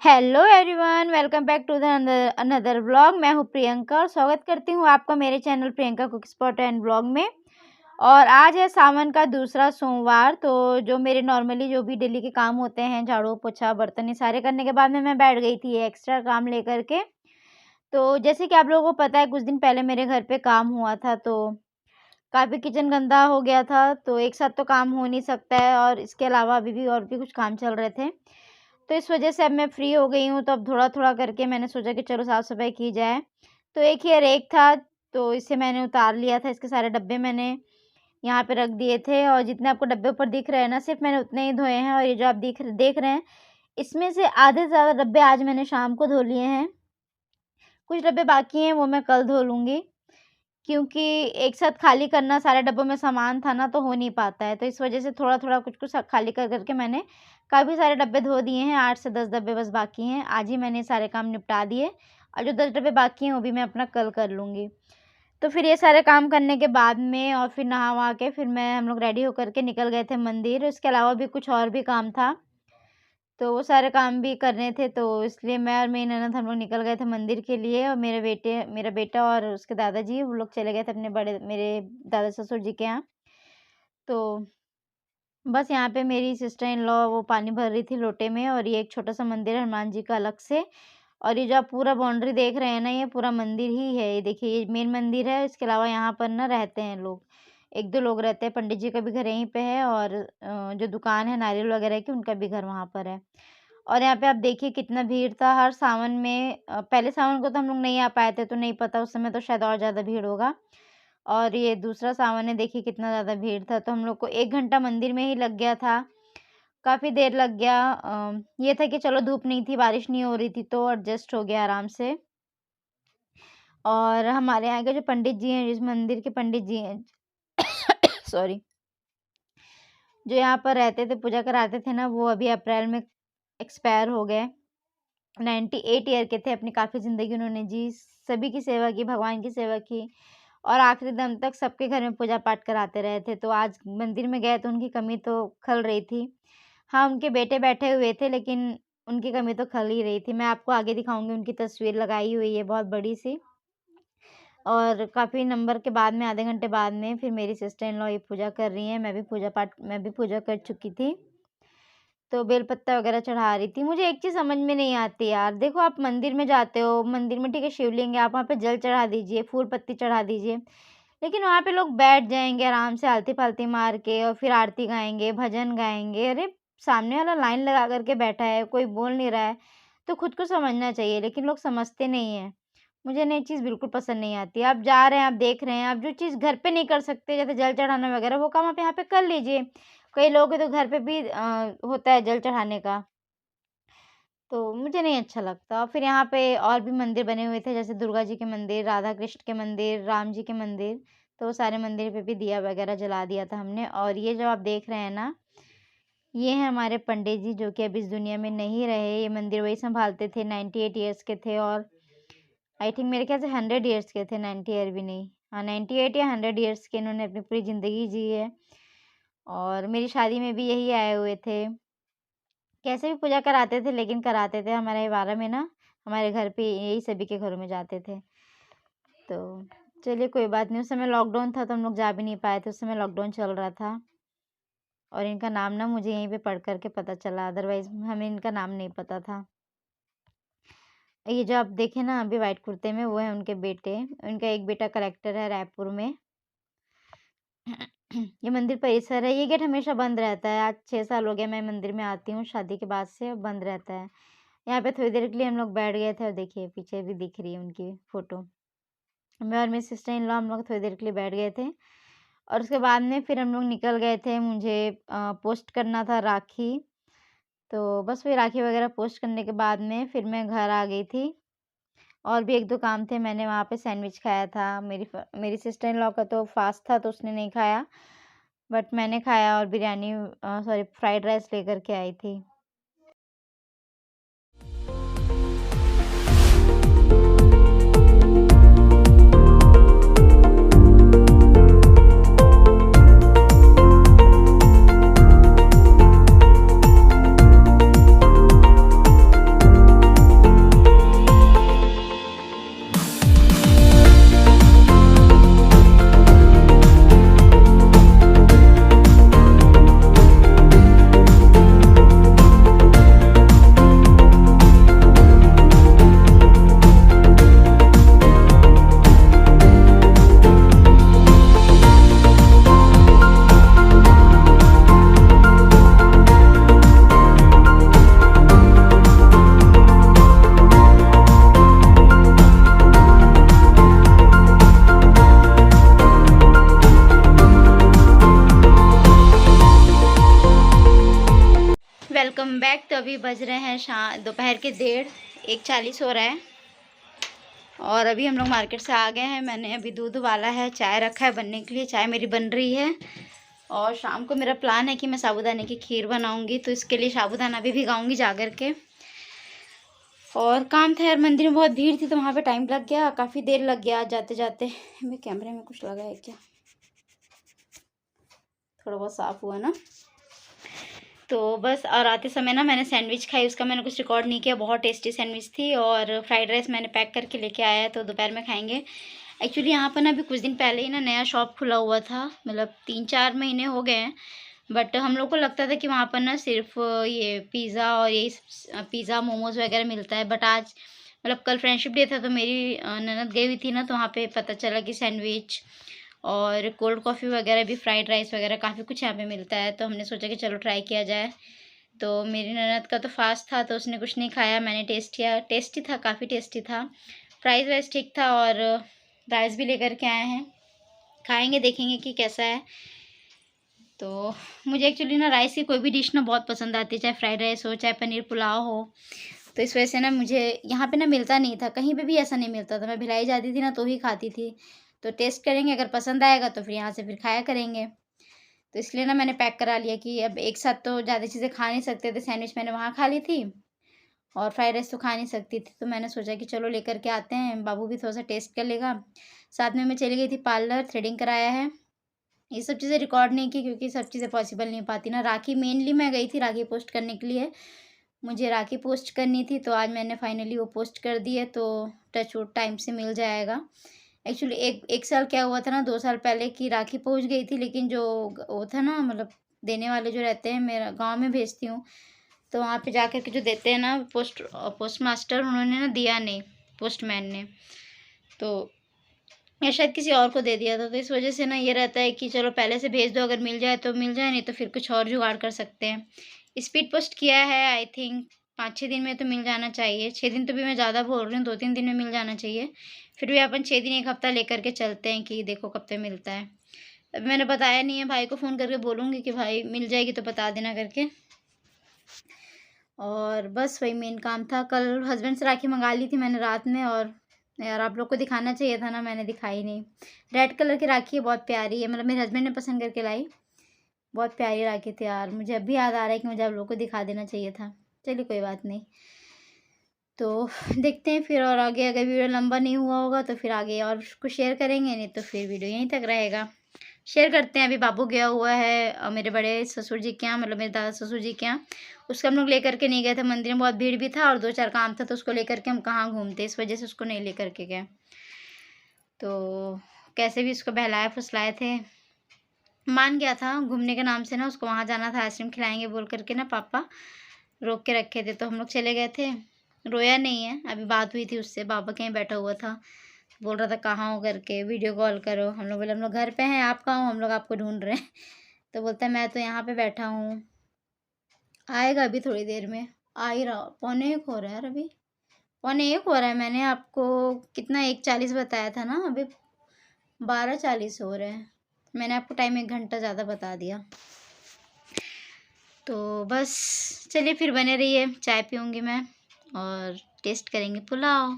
Hello everyone, welcome back to the another vlog. मैं हूँ प्रियंका और स्वागत करती हूँ आपका मेरे channel Priyanka cook spot and vlog में। और आज है सावन का दूसरा सोमवार। तो जो मेरे नॉर्मली जो भी डेली के काम होते हैं, झाड़ू पोछा बर्तन, ये सारे करने के बाद में मैं बैठ गई थी ये एक्स्ट्रा काम लेकर के। तो जैसे कि आप लोगों को पता है, कुछ दिन पहले मेरे घर पे काम हुआ था, तो काफ़ी किचन गंदा हो गया था। तो एक साथ तो काम हो नहीं सकता है, और इसके अलावा अभी भी और भी कुछ काम चल रहे थे। तो इस वजह से अब मैं फ्री हो गई हूँ, तो अब थोड़ा-थोड़ा करके मैंने सोचा कि चलो साफ-सफाई की जाए। तो एक ये रेक था, तो इसे मैंने उतार लिया था। इसके सारे डब्बे मैंने यहाँ पे रख दिए थे, और जितने आपको डब्बे ऊपर दिख रहे हैं ना, सिर्फ़ मैंने उतने ही धोए हैं। और ये जो आप देख रहे हैं, इसमें से आधे से ज़्यादा डब्बे आज मैंने शाम को धो लिए हैं। कुछ डब्बे बाकी हैं, वो मैं कल धो लूँगी, क्योंकि एक साथ खाली करना, सारे डब्बों में सामान था ना, तो हो नहीं पाता है। तो इस वजह से थोड़ा-थोड़ा कुछ-कुछ खाली कर के मैंने काफ़ी सारे डब्बे धो दिए हैं। 8 से 10 डब्बे बस बाकी हैं। आज ही मैंने सारे काम निपटा दिए, और जो 10 डब्बे बाकी हैं वो भी मैं अपना कल कर लूँगी। तो फिर ये सारे काम करने के बाद में, और फिर नहा-वहा के फिर हम लोग रेडी होकर के निकल गए थे मंदिर। इसके अलावा भी कुछ और भी काम था, तो वो सारे काम भी करने थे, तो इसलिए मैं और मेरी ननद हम लोग निकल गए थे मंदिर के लिए। और मेरा बेटा और उसके दादाजी, वो लोग चले गए थे अपने मेरे दादा ससुर जी के यहाँ। तो बस यहाँ पे मेरी सिस्टर इन लॉ वो पानी भर रही थी लोटे में, और ये एक छोटा-सा मंदिर है हनुमान जी का अलग से। और ये जो आप पूरा बाउंड्री देख रहे हैं ना, ये पूरा मंदिर ही है। ये देखिए, ये मेन मंदिर है। इसके अलावा यहाँ पर ना रहते हैं लोग, 1-2 लोग रहते हैं। पंडित जी का भी घर यहीं पे है, और जो दुकान है नारियल वगैरह की, उनका भी घर वहाँ पर है। और यहाँ पे आप देखिए कितना भीड़ था हर सावन में। पहले सावन को तो हम लोग नहीं आ पाए थे, तो नहीं पता, उस समय तो शायद और ज़्यादा भीड़ होगा। और ये दूसरा सावन है, देखिए कितना ज़्यादा भीड़ था। तो हम लोग को 1 घंटा मंदिर में ही लग गया था, काफ़ी देर लग गया। ये था कि चलो धूप नहीं थी, बारिश नहीं हो रही थी, तो एडजस्ट हो गया आराम से। और हमारे यहाँ के जो पंडित जी हैं, जिस मंदिर के पंडित जी हैं सॉरी, जो यहाँ पर रहते थे, पूजा कराते थे ना, वो अभी अप्रैल में एक्सपायर हो गए। 98 ईयर के थे। अपनी काफ़ी ज़िंदगी उन्होंने जी, सभी की सेवा की, भगवान की सेवा की, और आखिरी दम तक सबके घर में पूजा-पाठ कराते रहे थे। तो आज मंदिर में गए तो उनकी कमी तो खल रही थी। हाँ, उनके बेटे बैठे हुए थे, लेकिन उनकी कमी तो खल ही रही थी। मैं आपको आगे दिखाऊँगी, उनकी तस्वीर लगाई हुई है बहुत बड़ी-सी। और काफ़ी नंबर के बाद में, आधे घंटे बाद में, फिर मेरी सिस्टर इन लॉ ये पूजा कर रही हैं। मैं भी पूजा कर चुकी थी। तो बेलपत्ता वगैरह चढ़ा रही थी। मुझे एक चीज़ समझ में नहीं आती यार, देखो आप मंदिर में जाते हो, मंदिर में ठीक है शिवलिंग है, आप वहाँ पे जल चढ़ा दीजिए, फूल-पत्ती चढ़ा दीजिए। लेकिन वहाँ पे लोग बैठ जाएँगे आराम से आलती-पालती मार के, और फिर आरती गाएँगे, भजन गाएँगे। अरे! सामने वाला लाइन लगा कर के बैठा है, कोई बोल नहीं रहा है, तो खुद को समझना चाहिए, लेकिन लोग समझते नहीं हैं। मुझे ना ये चीज़ बिल्कुल पसंद नहीं आती। आप जा रहे हैं, आप देख रहे हैं, आप जो चीज़ घर पे नहीं कर सकते, जैसे जल चढ़ाना वगैरह, वो काम आप यहाँ पे कर लीजिए। कई लोगों के तो घर पे भी होता है जल चढ़ाने का, तो मुझे नहीं अच्छा लगता। और फिर यहाँ पे और भी मंदिर बने हुए थे, जैसे दुर्गा जी के मंदिर, राधा कृष्ण के मंदिर, राम जी के मंदिर, तो वो सारे मंदिर पे भी दिया वगैरह जला दिया था हमने। और ये जो आप देख रहे हैं ना, ये हैं हमारे पंडित जी, जो कि अब इस दुनिया में नहीं रहे। ये मंदिर वही सँभालते थे, 98 ईयर्स के थे, और आई थिंक मेरे ख्याल से 100 ईयर्स के थे, 90 ईयर भी नहीं। हाँ, 98 या 100 ईयर्स के इन्होंने अपनी पूरी ज़िंदगी जी है। और मेरी शादी में भी यही आए हुए थे। कैसे भी पूजा कराते थे, लेकिन कराते थे हमारे 12 में ना, हमारे घर पे यही सभी के घरों में जाते थे। तो चलिए कोई बात नहीं, उस समय लॉकडाउन था, तो हम लोग जा भी नहीं पाए थे, उस समय लॉकडाउन चल रहा था। और इनका नाम ना मुझे यहीं पे पढ़ कर के पता चला, अदरवाइज़ हमें इनका नाम नहीं पता था। ये जो आप देखे ना अभी व्हाइट कुर्ते में, वो है उनके बेटे। उनका एक बेटा कलेक्टर है रायपुर में। ये मंदिर परिसर है, ये गेट हमेशा बंद रहता है। आज 6 साल हो गए मैं मंदिर में आती हूँ शादी के बाद से, अब बंद रहता है। यहाँ पे थोड़ी देर के लिए हम लोग बैठ गए थे, और देखिए पीछे भी दिख रही है उनकी फ़ोटो। मैं और मेरी सिस्टर इन लॉ हम लोग थोड़ी देर के लिए बैठ गए थे, और उसके बाद में फिर हम लोग निकल गए थे। मुझे पोस्ट करना था राखी, तो बस वही राखी वगैरह पोस्ट करने के बाद में फिर मैं घर आ गई थी। और भी 1-2 काम थे, मैंने वहाँ पे सैंडविच खाया था। मेरी सिस्टर इन लॉ का तो फ़ास्ट था, तो उसने नहीं खाया, बट मैंने खाया। और बिरयानी सॉरी फ्राइड राइस लेकर के आई थी। Welcome back. तो अभी बज रहे हैं दोपहर के 1:40 हो रहा है और अभी हम लोग मार्केट से आ गए हैं। मैंने अभी दूध उबाला है, चाय रखा है बनने के लिए, चाय मेरी बन रही है। और शाम को मेरा प्लान है कि मैं साबूदाने की खीर बनाऊंगी, तो इसके लिए साबूदाना भी भिगाऊंगी जा कर के। और काम था यार, मंदिर में बहुत भीड़ थी तो वहाँ पे टाइम लग गया, काफ़ी देर लग गया जाते जाते। मेरे कैमरे में कुछ लगा है क्या? थोड़ा बहुत साफ़ हुआ ना। तो बस, और आते समय ना मैंने सैंडविच खाई, उसका मैंने कुछ रिकॉर्ड नहीं किया। बहुत टेस्टी सैंडविच थी। और फ्राइड राइस मैंने पैक करके लेके आया है, तो दोपहर में खाएंगे। एक्चुअली यहाँ पर ना अभी कुछ दिन पहले ही ना नया शॉप खुला हुआ था, मतलब 3-4 महीने हो गए हैं। बट हम लोग को लगता था कि वहाँ पर ना सिर्फ ये पिज़्ज़ा और यही पिज़्ज़ा मोमोज़ वगैरह मिलता है। बट आज मतलब कल फ्रेंडशिप डे था, तो मेरी ननद गई हुई थी ना, तो वहाँ पे पता चला कि सैंडविच और कोल्ड कॉफ़ी वगैरह भी, फ्राइड राइस वगैरह काफ़ी कुछ यहाँ पे मिलता है। तो हमने सोचा कि चलो ट्राई किया जाए। तो मेरी ननद का तो फास्ट था, तो उसने कुछ नहीं खाया। मैंने टेस्ट किया, टेस्टी था, काफ़ी टेस्टी था। प्राइस वाइस ठीक था। और राइस भी लेकर के आए हैं, खाएंगे, देखेंगे कि कैसा है। तो मुझे एक्चुअली ना राइस की कोई भी डिश ना बहुत पसंद आती है, चाहे फ्राइड राइस हो, चाहे पनीर पुलाव हो। तो इस वजह से ना मुझे यहाँ पे ना मिलता नहीं था, कहीं पे भी ऐसा नहीं मिलता था। मैं भिलाई जाती थी ना तो ही खाती थी। तो टेस्ट करेंगे, अगर पसंद आएगा तो फिर यहाँ से फिर खाया करेंगे। तो इसलिए ना मैंने पैक करा लिया कि अब एक साथ तो ज़्यादा चीज़ें खा नहीं सकते थे। सैंडविच मैंने वहाँ खा ली थी और फ्राइड राइस तो खा नहीं सकती थी। तो मैंने सोचा कि चलो लेकर के आते हैं, बाबू भी थोड़ा सा टेस्ट कर लेगा। साथ में मैं चली गई थी पार्लर, थ्रेडिंग कराया है। ये सब चीज़ें रिकॉर्ड नहीं की क्योंकि सब चीज़ें पॉसिबल नहीं हो पाती ना। राखी मेनली मैं गई थी राखी पोस्ट करने के लिए, मुझे राखी पोस्ट करनी थी। तो आज मैंने फाइनली वो पोस्ट कर दी है, तो टच वुड टाइम से मिल जाएगा। एक्चुअली एक साल क्या हुआ था ना, 2 साल पहले की राखी पहुंच गई थी, लेकिन जो वो था ना, मतलब देने वाले जो रहते हैं, मेरा गांव में भेजती हूँ, तो वहाँ पे जाकर के जो देते हैं ना पोस्ट मास्टर, उन्होंने ना दिया नहीं, पोस्टमैन ने, तो या शायद किसी और को दे दिया था। तो इस वजह से ना ये रहता है कि चलो पहले से भेज दो, अगर मिल जाए तो मिल जाए, नहीं तो फिर कुछ और जुगाड़ कर सकते हैं। स्पीड पोस्ट किया है, आई थिंक 5-6 दिन में तो मिल जाना चाहिए। 6 दिन तो भी मैं ज़्यादा बोल रही हूँ, 2-3 दिन में मिल जाना चाहिए। फिर भी अपन 6 दिन 1 हफ्ता लेकर के चलते हैं कि देखो कब तक मिलता है। अभी मैंने बताया नहीं है, भाई को फ़ोन करके बोलूँगी कि भाई मिल जाएगी तो बता देना करके। और बस वही मेन काम था। कल हस्बैंड से राखी मंगा ली थी मैंने रात में, और यार आप लोग को दिखाना चाहिए था ना, मैंने दिखाई नहीं। रेड कलर की राखी है, बहुत प्यारी है, मतलब मेरे हस्बैंड ने पसंद करके लाई। बहुत प्यारी राखी थी यार, मुझे अभी याद आ रहा है कि मुझे आप लोग को दिखा देना चाहिए था। चलिए कोई बात नहीं। तो देखते हैं फिर, और आगे अगर वीडियो लंबा नहीं हुआ होगा तो फिर आगे और कुछ शेयर करेंगे, नहीं तो फिर वीडियो यहीं तक रहेगा। शेयर करते हैं। अभी बाबू गया हुआ है मेरे बड़े ससुर जी के यहाँ, मतलब मेरे दादा ससुर जी के यहाँ। उसको हम लोग लेकर के नहीं गए थे, मंदिर में बहुत भीड़ भी था और 2-4 काम था, तो उसको लेकर के हम कहाँ घूमते, इस वजह से उसको नहीं लेकर के गए। तो कैसे भी उसको बहलाए फुसलाए थे, मान गया था घूमने के नाम से ना, उसको वहाँ जाना था, आइसक्रीम खिलाएंगे बोल करके ना पापा रोक के रखे थे, तो हम लोग चले गए थे। रोया नहीं है, अभी बात हुई थी उससे, बाबा कहीं बैठा हुआ था, बोल रहा था कहाँ हो करके, वीडियो कॉल करो। हम लोग बोले हम लोग घर पे हैं, आप कहाँ हो, हम लोग आपको ढूंढ रहे हैं। तो बोलता है मैं तो यहाँ पे बैठा हूँ, आएगा अभी थोड़ी देर में। आ ही रहा, 1:45 हो रहा है यार, अभी 1:45 हो रहा है। मैंने आपको कितना 1:40 बताया था ना, अभी 12:40 हो रहे हैं। मैंने आपको टाइम 1 घंटा ज़्यादा बता दिया। तो बस चलिए फिर बने रहिए, चाय पीऊँगी मैं और टेस्ट करेंगे पुलाव।